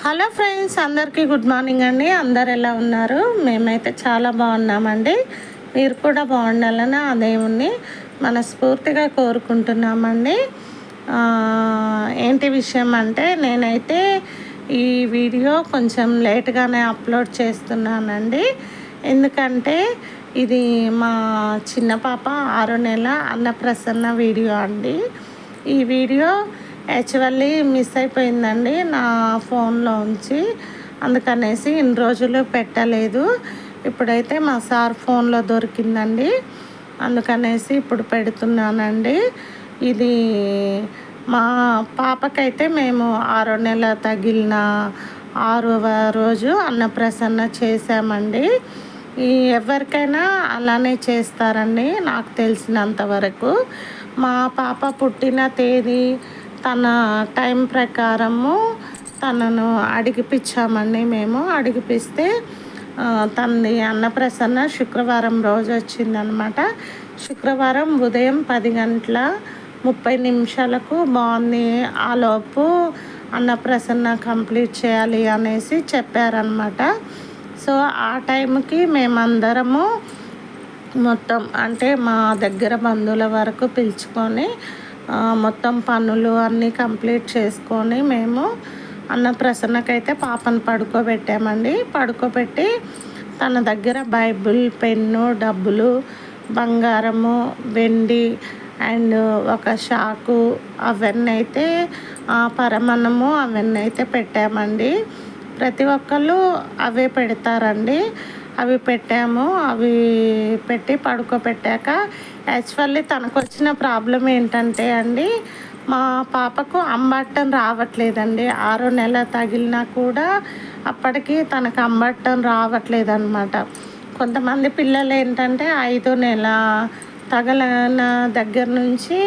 Hello friends, అందరికీ good morning అండి. అందరు ఎలా ఉన్నారు? మేమైతే చాలా బాగున్నామండి. మీరు కూడా బాగుండాలని ఆ దేవుణ్ణి మనస్ఫూర్తిగా కోరుకుంటున్నామండి. ఏంటి విషయం అంటే, నేనైతే ఈ వీడియో కొంచెం లేట్గానే అప్లోడ్ చేస్తున్నానండి. ఎందుకంటే ఇది మా చిన్న పాప 6వ నెల అన్నప్రసన్న వీడియో అండి. ఈ వీడియో యాక్చువల్లీ మిస్ అయిపోయిందండి నా ఫోన్లో ఉంచి, అందుకనేసి ఇన్ని రోజులు పెట్టలేదు. ఇప్పుడైతే మా సార్ ఫోన్లో దొరికిందండి, అందుకనేసి ఇప్పుడు పెడుతున్నానండి. ఇది మా పాపకైతే మేము 6వ నెల తగిలిన 6వ రోజు అన్నప్రసన్న చేశామండి. ఎవరికైనా అలానే చేస్తారండి నాకు తెలిసినంత వరకు. మా పాప పుట్టిన తేదీ తన టైం ప్రకారము తనను అడిగిపించామండి. మేము అడిగిపిస్తే తనది అన్నప్రసన్న శుక్రవారం రోజు వచ్చిందనమాట. శుక్రవారం ఉదయం 10:30 బాగుంది, ఆలోపు అన్నప్రసన్న కంప్లీట్ చేయాలి అనేసి చెప్పారనమాట. సో ఆ టైంకి మేమందరము మొత్తం అంటే మా దగ్గర బంధువుల వరకు పిలుచుకొని మొత్తం పనులు అన్నీ కంప్లీట్ చేసుకొని మేము అన్నప్రసన్నకైతే పాపను పడుకోబెట్టామండి. పడుకోబెట్టి తన దగ్గర బైబిల్, పెన్ను, డబ్బులు, బంగారము, వెండి అండ్ ఒక షాకు అవన్నీ అయితే పరమన్నము అవన్నీ అయితే పెట్టామండి. ప్రతి ఒక్కళ్ళు అవే పెడతారండి. అవి పెట్టాము. అవి పెట్టి పడుకోబెట్టాక యాక్చువల్లీ తనకు వచ్చిన ప్రాబ్లం ఏంటంటే అండి, మా పాపకు అంబట్టం రావట్లేదండి. 6వ నెల తగిలినా కూడా అప్పటికి తనకు అంబట్టం రావట్లేదన్నమాట. కొంతమంది పిల్లలు ఏంటంటే 5వ నెల తగలన దగ్గర నుంచి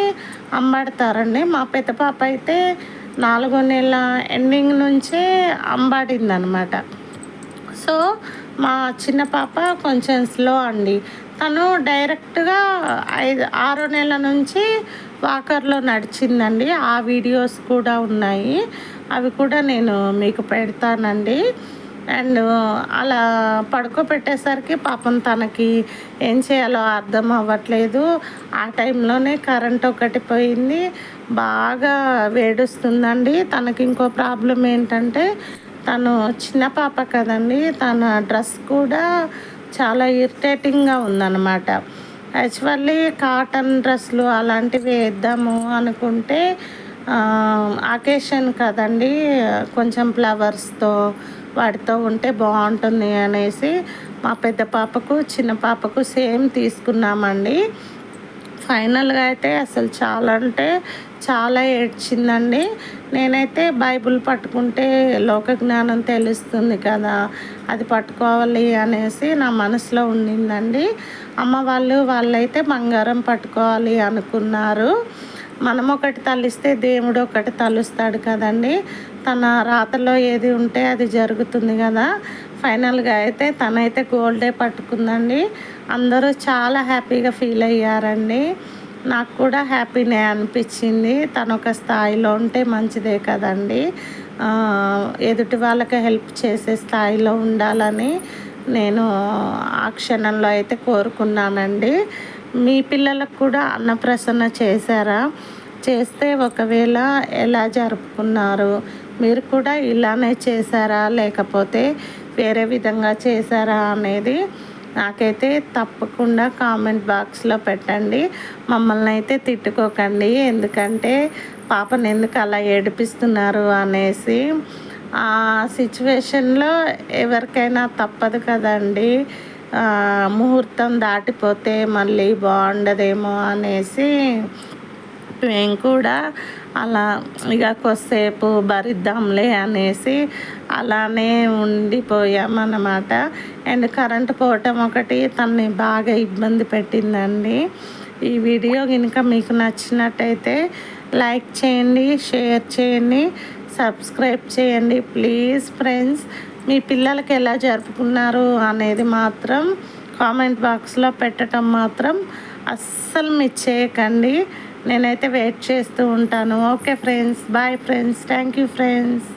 అంబడతారండి. మా పెద్ద పాప అయితే 4వ నెల ఎండింగ్ నుంచే అంబాడిందనమాట. సో మా చిన్న పాప కొంచెం స్లో అండి. తను డైరెక్ట్గా 6వ నెల నుంచి వాకర్లో నడిచిందండి. ఆ వీడియోస్ కూడా ఉన్నాయి, అవి కూడా నేను మీకు పెడతానండి. అండ్ అలా పడుకోబెట్టేసరికి పాపం తనకి ఏం చేయాలో అర్థం అవ్వట్లేదు. ఆ టైంలోనే కరెంట్ ఒకటి పోయింది, బాగా వేడుస్తుందండి. తనకి ఇంకో ప్రాబ్లం ఏంటంటే, తను చిన్న పాప కదండి, తన డ్రెస్ కూడా చాలా ఇరిటేటింగ్గా ఉందన్నమాట. యాక్చువల్లీ కాటన్ డ్రెస్లు అలాంటివి వేద్దాము అనుకుంటే అకేషన్ కదండి, కొంచెం ఫ్లవర్స్తో వాటితో ఉంటే బాగుంటుంది అనేసి మా పెద్ద పాపకు చిన్న పాపకు సేమ్ తీసుకున్నామండి. ఫైనల్గా అయితే అసలు చాలా అంటే చాలా ఏడ్చిందండి. నేనైతే బైబిల్ పట్టుకుంటే లోక జ్ఞానం తెలుస్తుంది కదా, అది పట్టుకోవాలి అనేసి నా మనసులో ఉండిందండి. అమ్మ వాళ్ళైతే బంగారం పట్టుకోవాలి అనుకున్నారు. మనం ఒకటి తలిస్తే దేవుడు ఒకటి తలుస్తాడు కదండి. తన రాతలో ఏది ఉంటే అది జరుగుతుంది కదా. ఫైనల్గా అయితే తనైతే గోల్డే పట్టుకుందండి. అందరూ చాలా హ్యాపీగా ఫీల్ అయ్యారండి. నాకు కూడా హ్యాపీనే అనిపించింది. తను ఒక స్థాయిలో ఉంటే మంచిదే కదండి. ఎదుటి వాళ్ళకి హెల్ప్ చేసే స్థాయిలో ఉండాలని నేను ఆ క్షణంలో అయితే కోరుకున్నానండి. మీ పిల్లలకు కూడా అన్నప్రసన్న చేశారా? చేస్తే ఒకవేళ ఎలా జరుపుకున్నారు? మీరు కూడా ఇలానే చేశారా, లేకపోతే వేరే విధంగా చేశారా అనేది నాకైతే తప్పకుండా కామెంట్ బాక్స్లో పెట్టండి. మమ్మల్ని అయితే తిట్టుకోకండి, ఎందుకంటే పాపను ఎందుకు అలా ఏడిపిస్తున్నారు అనేసి. ఆ సిచ్యువేషన్లో ఎవరికైనా తప్పదు కదండి. ముహూర్తం దాటిపోతే మళ్ళీ బాగుండదేమో అనేసి మేము కూడా అలా ఇక కొద్దిసేపు భరిద్దాంలే అనేసి అలానే ఉండిపోయామన్నమాట. అండ్ కరెంటు పోవటం ఒకటి తనని బాగా ఇబ్బంది పెట్టిందండి. ఈ వీడియో కనుక మీకు నచ్చినట్టయితే లైక్ చేయండి, షేర్ చేయండి, సబ్స్క్రైబ్ చేయండి ప్లీజ్ ఫ్రెండ్స్. మీ పిల్లలకి ఎలా జరుపుకున్నారు అనేది మాత్రం కామెంట్ బాక్స్లో పెట్టడం మాత్రం అస్సలు మిస్ చేయకండి. నేనైతే వెయిట్ చేస్తూ ఉంటాను. Okay friends, bye friends, thank you friends.